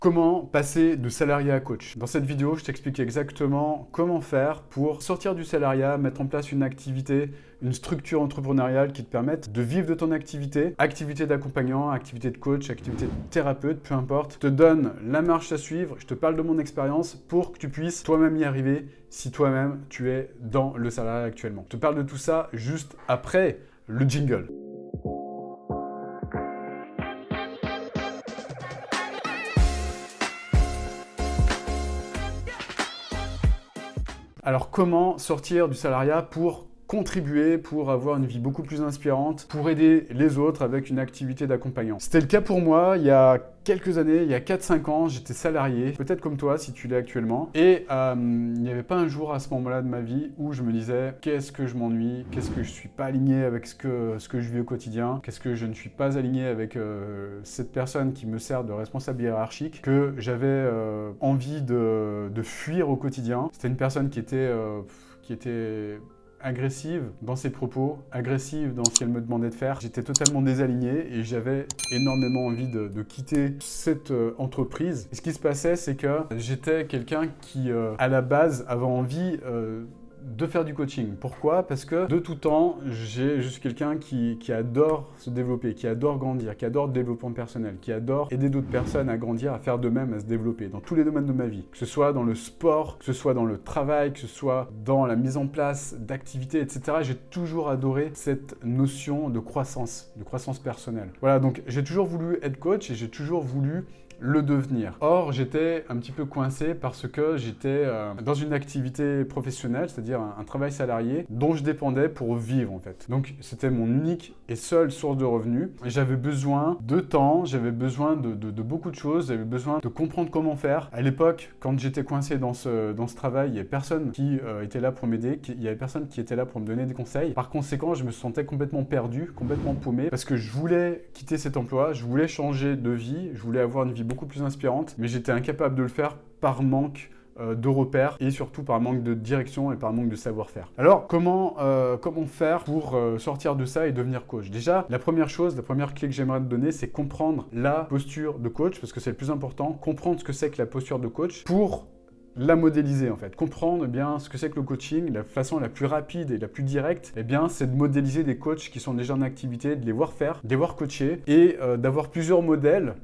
Comment passer de salarié à coach? Dans cette vidéo, je t'explique exactement comment faire pour sortir du salariat, mettre en place une activité, une structure entrepreneuriale qui te permette de vivre de ton activité, activité d'accompagnant, activité de coach, activité de thérapeute, peu importe. Je te donne la marche à suivre, je te parle de mon expérience pour que tu puisses toi-même y arriver si toi-même tu es dans le salariat actuellement. Je te parle de tout ça juste après le jingle. Alors comment sortir du salariat pour contribuer, pour avoir une vie beaucoup plus inspirante, pour aider les autres avec une activité d'accompagnant? C'était le cas pour moi il y a quelques années, il y a 4-5 ans, j'étais salarié, peut-être comme toi si tu l'es actuellement, et il n'y avait pas un jour à ce moment-là de ma vie où je me disais qu'est-ce que je m'ennuie, qu'est-ce que je suis pas aligné avec ce que je vis au quotidien, qu'est-ce que je ne suis pas aligné avec cette personne qui me sert de responsable hiérarchique, que j'avais envie de fuir au quotidien. C'était une personne qui était agressive dans ses propos, agressive dans ce qu'elle me demandait de faire. J'étais totalement désaligné et j'avais énormément envie de quitter cette entreprise. Et ce qui se passait, c'est que j'étais quelqu'un qui, à la base, avait envie de faire du coaching. Pourquoi? Parce que de tout temps, je suis quelqu'un qui adore se développer, qui adore grandir, qui adore le développement personnel, qui adore aider d'autres personnes à grandir, à faire de même, à se développer dans tous les domaines de ma vie. Que ce soit dans le sport, que ce soit dans le travail, que ce soit dans la mise en place d'activités, etc. J'ai toujours adoré cette notion de croissance personnelle. Voilà, donc j'ai toujours voulu être coach et j'ai toujours voulu le devenir. Or, j'étais un petit peu coincé parce que j'étais dans une activité professionnelle, c'est-à-dire un travail salarié dont je dépendais pour vivre en fait. Donc, c'était mon unique et seule source de revenus. J'avais besoin de temps, j'avais besoin de beaucoup de choses, j'avais besoin de comprendre comment faire. À l'époque, quand j'étais coincé dans ce travail, il n'y avait personne qui était là pour m'aider, il n'y avait personne qui était là pour me donner des conseils. Par conséquent, je me sentais complètement perdu, complètement paumé parce que je voulais quitter cet emploi, je voulais changer de vie, je voulais avoir une vie beaucoup plus inspirante, mais j'étais incapable de le faire par manque de repères et surtout par manque de direction et par manque de savoir-faire. Alors, comment faire pour sortir de ça et devenir coach? Déjà, la première clé que j'aimerais te donner, c'est comprendre la posture de coach, parce que c'est le plus important, comprendre ce que c'est que la posture de coach pour la modéliser en fait. Comprendre bien ce que c'est que le coaching, la façon la plus rapide et la plus directe, eh bien, c'est de modéliser des coachs qui sont déjà en activité, de les voir faire, de les voir coacher et d'avoir plusieurs modèles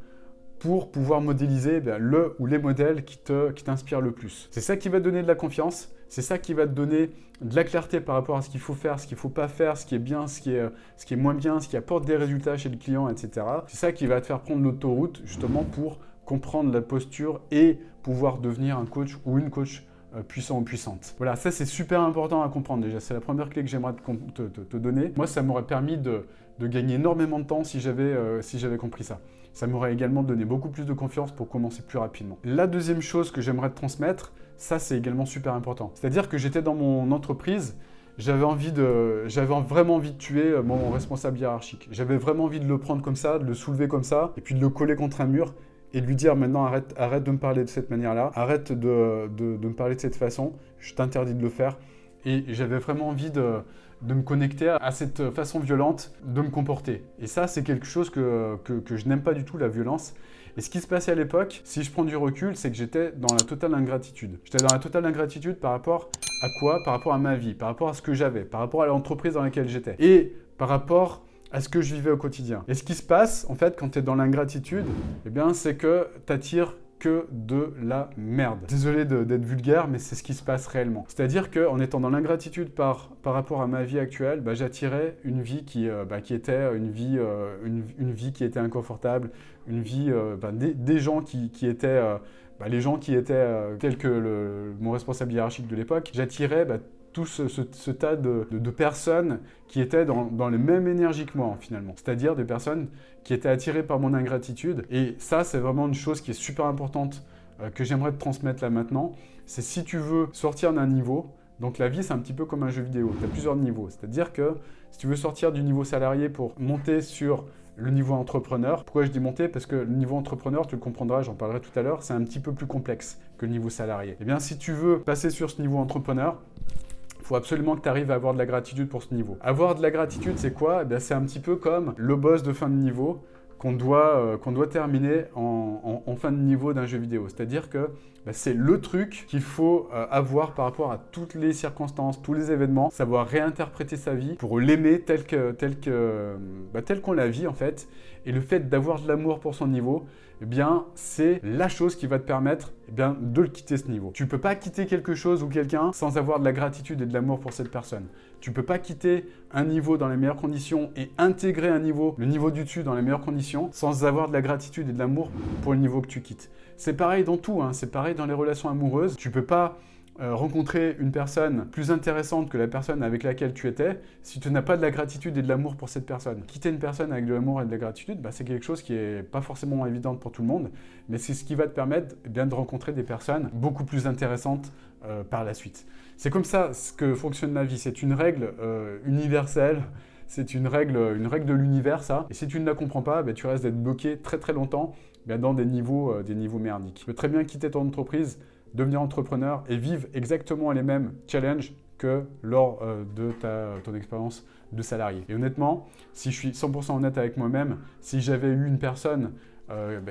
pour pouvoir modéliser le ou les modèles qui t'inspirent le plus. C'est ça qui va te donner de la confiance, c'est ça qui va te donner de la clarté par rapport à ce qu'il faut faire, ce qu'il ne faut pas faire, ce qui est bien, ce qui est moins bien, ce qui apporte des résultats chez le client, etc. C'est ça qui va te faire prendre l'autoroute justement pour comprendre la posture et pouvoir devenir un coach ou une coach puissant ou puissante. Voilà, ça c'est super important à comprendre déjà. C'est la première clé que j'aimerais te donner. Moi, ça m'aurait permis de gagner énormément de temps si j'avais compris ça. Ça m'aurait également donné beaucoup plus de confiance pour commencer plus rapidement. La deuxième chose que j'aimerais te transmettre, ça c'est également super important. C'est-à-dire que j'étais dans mon entreprise, j'avais vraiment envie de tuer mon responsable hiérarchique. J'avais vraiment envie de le prendre comme ça, de le soulever comme ça, et puis de le coller contre un mur et de lui dire maintenant arrête de me parler de cette manière-là, arrête de me parler de cette façon, je t'interdis de le faire. Et j'avais vraiment envie de me connecter à cette façon violente de me comporter. Et ça, c'est quelque chose que je n'aime pas du tout, la violence. Et ce qui se passait à l'époque, si je prends du recul, c'est que j'étais dans la totale ingratitude. J'étais dans la totale ingratitude par rapport à quoi? Par rapport à ma vie, par rapport à ce que j'avais, par rapport à l'entreprise dans laquelle j'étais. Et par rapport à ce que je vivais au quotidien. Et ce qui se passe, en fait, quand tu es dans l'ingratitude, eh bien, c'est que tu attires que de la merde. Désolé d'être vulgaire, mais c'est ce qui se passe réellement. C'est-à-dire qu'en étant dans l'ingratitude par rapport à ma vie actuelle, j'attirais une vie qui était une vie qui était inconfortable, une vie des gens qui étaient les gens qui étaient tels que mon responsable hiérarchique de l'époque. J'attirais tout ce tas de personnes qui étaient dans les mêmes énergies que moi, finalement. C'est-à-dire des personnes qui étaient attirées par mon ingratitude. Et ça, c'est vraiment une chose qui est super importante que j'aimerais te transmettre là maintenant. C'est si tu veux sortir d'un niveau, donc la vie, c'est un petit peu comme un jeu vidéo. Tu as plusieurs niveaux. C'est-à-dire que si tu veux sortir du niveau salarié pour monter sur le niveau entrepreneur. Pourquoi je dis monter? Parce que le niveau entrepreneur, tu le comprendras, j'en parlerai tout à l'heure, c'est un petit peu plus complexe que le niveau salarié. Eh bien, si tu veux passer sur ce niveau entrepreneur, il faut absolument que tu arrives à avoir de la gratitude pour ce niveau. Avoir de la gratitude, c'est quoi? Eh bien, c'est un petit peu comme le boss de fin de niveau. qu'on doit terminer en fin de niveau d'un jeu vidéo. C'est-à-dire que c'est le truc qu'il faut avoir par rapport à toutes les circonstances, tous les événements, savoir réinterpréter sa vie pour l'aimer tel qu'on la vit en fait. Et le fait d'avoir de l'amour pour son niveau, eh bien, c'est la chose qui va te permettre de le quitter ce niveau. Tu ne peux pas quitter quelque chose ou quelqu'un sans avoir de la gratitude et de l'amour pour cette personne. Tu ne peux pas quitter un niveau dans les meilleures conditions et intégrer un niveau, le niveau du dessus dans les meilleures conditions, sans avoir de la gratitude et de l'amour pour le niveau que tu quittes. C'est pareil dans tout, hein. C'est pareil dans les relations amoureuses. Tu ne peux pas rencontrer une personne plus intéressante que la personne avec laquelle tu étais si tu n'as pas de la gratitude et de l'amour pour cette personne. Quitter une personne avec de l'amour et de la gratitude, c'est quelque chose qui n'est pas forcément évident pour tout le monde, mais c'est ce qui va te permettre de rencontrer des personnes beaucoup plus intéressantes par la suite. C'est comme ça que fonctionne la vie. C'est une règle universelle. C'est une règle de l'univers, ça. Et si tu ne la comprends pas, tu risques d'être bloqué très très longtemps dans des niveaux merdiques. Tu peux très bien quitter ton entreprise, devenir entrepreneur et vivre exactement les mêmes challenges que lors de ton expérience de salarié. Et honnêtement, si je suis 100% honnête avec moi-même, si j'avais eu une personne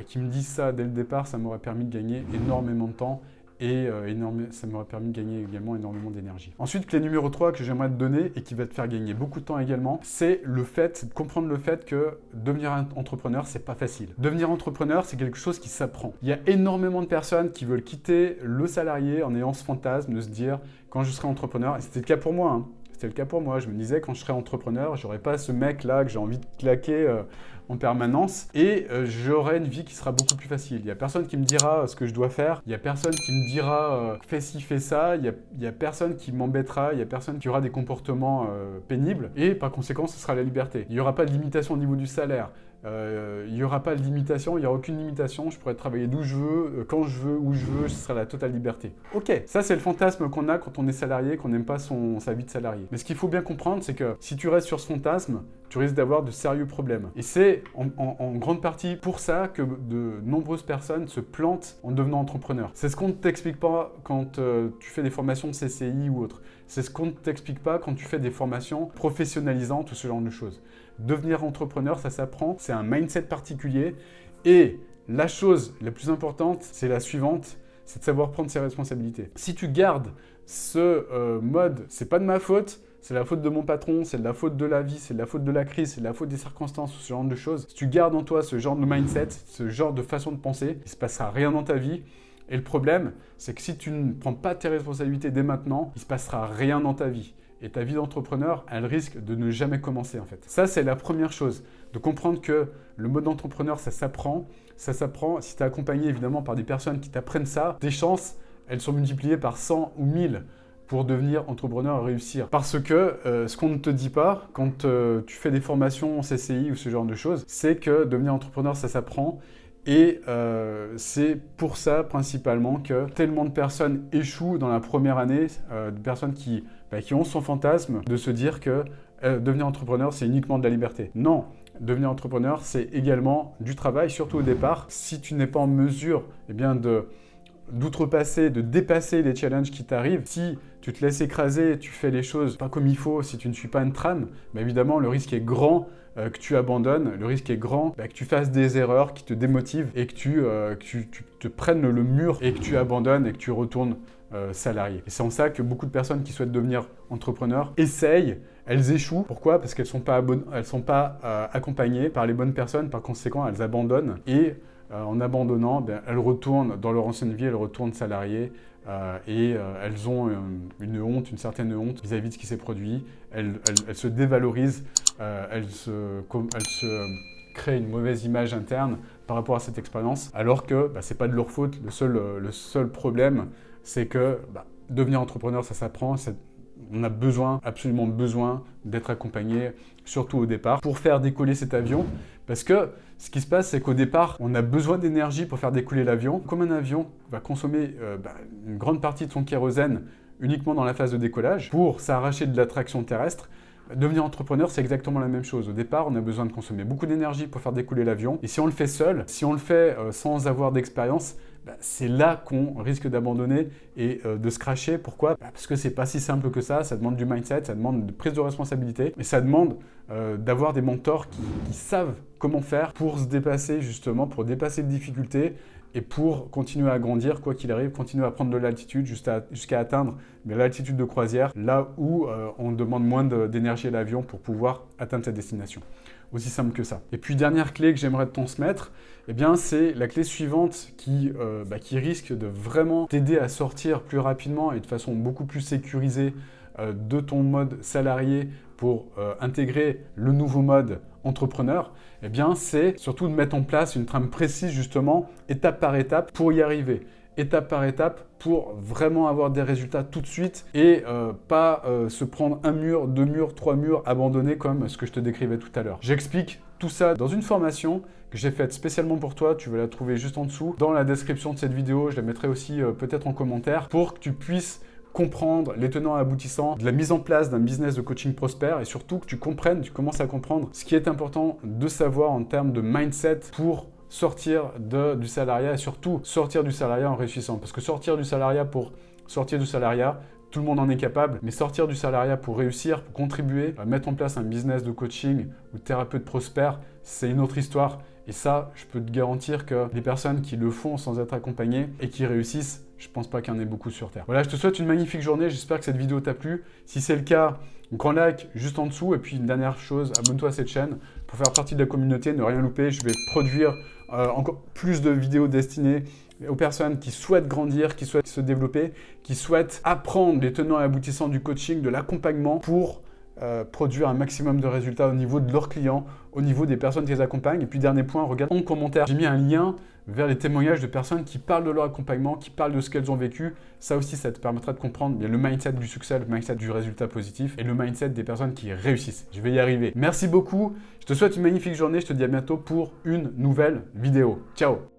qui me dise ça dès le départ, ça m'aurait permis de gagner énormément de temps et ça m'aurait permis de gagner également énormément d'énergie. Ensuite, clé numéro 3 que j'aimerais te donner et qui va te faire gagner beaucoup de temps également, c'est de comprendre le fait que devenir entrepreneur, c'est pas facile. Devenir entrepreneur, c'est quelque chose qui s'apprend. Il y a énormément de personnes qui veulent quitter le salarié en ayant ce fantasme de se dire quand je serai entrepreneur, et c'était le cas pour moi, hein. C'était le cas pour moi. Je me disais, quand je serai entrepreneur, j'aurai pas ce mec-là que j'ai envie de claquer en permanence et j'aurai une vie qui sera beaucoup plus facile. Il n'y a personne qui me dira ce que je dois faire. Il n'y a personne qui me dira fais ci, fais ça. Il n'y a personne qui m'embêtera. Il n'y a personne qui aura des comportements pénibles. Et par conséquent, ce sera la liberté. Il n'y aura pas de limitation au niveau du salaire. Il n'y aura pas de limitation, il n'y aura aucune limitation, je pourrais travailler d'où je veux, quand je veux, où je veux, ce sera la totale liberté. Ok, ça c'est le fantasme qu'on a quand on est salarié, qu'on n'aime pas sa vie de salarié. Mais ce qu'il faut bien comprendre, c'est que si tu restes sur ce fantasme, tu risques d'avoir de sérieux problèmes. Et c'est en grande partie pour ça que de nombreuses personnes se plantent en devenant entrepreneur. C'est ce qu'on ne t'explique pas quand tu fais des formations de CCI ou autre. C'est ce qu'on ne t'explique pas quand tu fais des formations professionnalisantes ou ce genre de choses. Devenir entrepreneur, ça s'apprend, c'est un mindset particulier. Et la chose la plus importante, c'est la suivante, c'est de savoir prendre ses responsabilités. Si tu gardes ce mode, c'est pas de ma faute, c'est la faute de mon patron, c'est de la faute de la vie, c'est de la faute de la crise, c'est de la faute des circonstances, ce genre de choses. Si tu gardes en toi ce genre de mindset, ce genre de façon de penser, il ne se passera rien dans ta vie. Et le problème, c'est que si tu ne prends pas tes responsabilités dès maintenant, il ne se passera rien dans ta vie. Et ta vie d'entrepreneur, elle risque de ne jamais commencer en fait. Ça, c'est la première chose. De comprendre que le mode d'entrepreneur, ça s'apprend. Ça s'apprend si tu es accompagné évidemment par des personnes qui t'apprennent ça. Tes chances, elles sont multipliées par 100 ou 1000 pour devenir entrepreneur et réussir. Parce que ce qu'on ne te dit pas quand tu fais des formations en CCI ou ce genre de choses, c'est que devenir entrepreneur, ça s'apprend. Et c'est pour ça principalement que tellement de personnes échouent dans la première année, de personnes qui ont son fantasme de se dire que devenir entrepreneur, c'est uniquement de la liberté. Non, devenir entrepreneur, c'est également du travail, surtout au départ. Si tu n'es pas en mesure d'outrepasser, de dépasser les challenges qui t'arrivent, si tu te laisses écraser, tu fais les choses pas comme il faut, si tu ne suis pas une trame, évidemment, le risque est grand que tu abandonnes, le risque est grand que tu fasses des erreurs qui te démotivent et que tu te prennes le mur et que tu abandonnes et que tu retournes salarié. Et c'est en ça que beaucoup de personnes qui souhaitent devenir entrepreneurs essayent, elles échouent. Pourquoi? Parce qu'elles ne sont pas accompagnées par les bonnes personnes, par conséquent, elles abandonnent et en abandonnant, elles retournent dans leur ancienne vie, elles retournent salariées et elles ont une honte, une certaine honte vis-à-vis de ce qui s'est produit. Elles se dévalorisent, elles se créent une mauvaise image interne par rapport à cette expérience, alors que ce n'est pas de leur faute. Le seul problème, c'est que devenir entrepreneur, ça s'apprend. On a absolument besoin d'être accompagné, surtout au départ, pour faire décoller cet avion. Parce que ce qui se passe, c'est qu'au départ, on a besoin d'énergie pour faire décoller l'avion. Comme un avion va consommer une grande partie de son kérosène uniquement dans la phase de décollage pour s'arracher de l'attraction terrestre, devenir entrepreneur, c'est exactement la même chose. Au départ, on a besoin de consommer beaucoup d'énergie pour faire décoller l'avion. Et si on le fait seul, si on le fait sans avoir d'expérience, c'est là qu'on risque d'abandonner et de se crasher. Pourquoi? Parce que c'est pas si simple que ça demande du mindset, ça demande de prise de responsabilité, mais ça demande d'avoir des mentors qui savent comment faire pour se dépasser justement, pour dépasser les difficultés et pour continuer à grandir, quoi qu'il arrive, continuer à prendre de l'altitude jusqu'à atteindre l'altitude de croisière, là où on demande moins d'énergie à l'avion pour pouvoir atteindre sa destination. Aussi simple que ça. Et puis, dernière clé que j'aimerais te transmettre, eh bien, c'est la clé suivante qui risque de vraiment t'aider à sortir plus rapidement et de façon beaucoup plus sécurisée de ton mode salarié pour intégrer le nouveau mode entrepreneur. Eh bien, c'est surtout de mettre en place une trame précise, justement, étape par étape pour y arriver. Étape par étape pour vraiment avoir des résultats tout de suite et pas se prendre un mur, 2 murs, 3 murs, abandonnés comme ce que je te décrivais tout à l'heure. J'explique tout ça dans une formation que j'ai faite spécialement pour toi. Tu vas la trouver juste en dessous dans la description de cette vidéo. Je la mettrai aussi peut-être en commentaire pour que tu puisses comprendre les tenants et aboutissants de la mise en place d'un business de coaching prospère et surtout que tu commences à comprendre ce qui est important de savoir en termes de mindset pour sortir du salariat et surtout sortir du salariat en réussissant. Parce que sortir du salariat pour sortir du salariat, tout le monde en est capable, mais sortir du salariat pour réussir, pour contribuer, à mettre en place un business de coaching ou thérapeute prospère, c'est une autre histoire. Et ça, je peux te garantir que les personnes qui le font sans être accompagnées et qui réussissent, je pense pas qu'il y en ait beaucoup sur Terre. Voilà, je te souhaite une magnifique journée. J'espère que cette vidéo t'a plu. Si c'est le cas, grand like juste en dessous. Et puis une dernière chose, abonne-toi à cette chaîne pour faire partie de la communauté, ne rien louper. Je vais produire encore plus de vidéos destinées aux personnes qui souhaitent grandir, qui souhaitent se développer, qui souhaitent apprendre les tenants et aboutissants du coaching, de l'accompagnement pour produire un maximum de résultats au niveau de leurs clients, au niveau des personnes qui les accompagnent. Et puis dernier point, regarde en commentaire, j'ai mis un lien vers les témoignages de personnes qui parlent de leur accompagnement, qui parlent de ce qu'elles ont vécu. Ça aussi, ça te permettra de comprendre le mindset du succès, le mindset du résultat positif et le mindset des personnes qui réussissent. Je vais y arriver. Merci beaucoup. Je te souhaite une magnifique journée. Je te dis à bientôt pour une nouvelle vidéo. Ciao!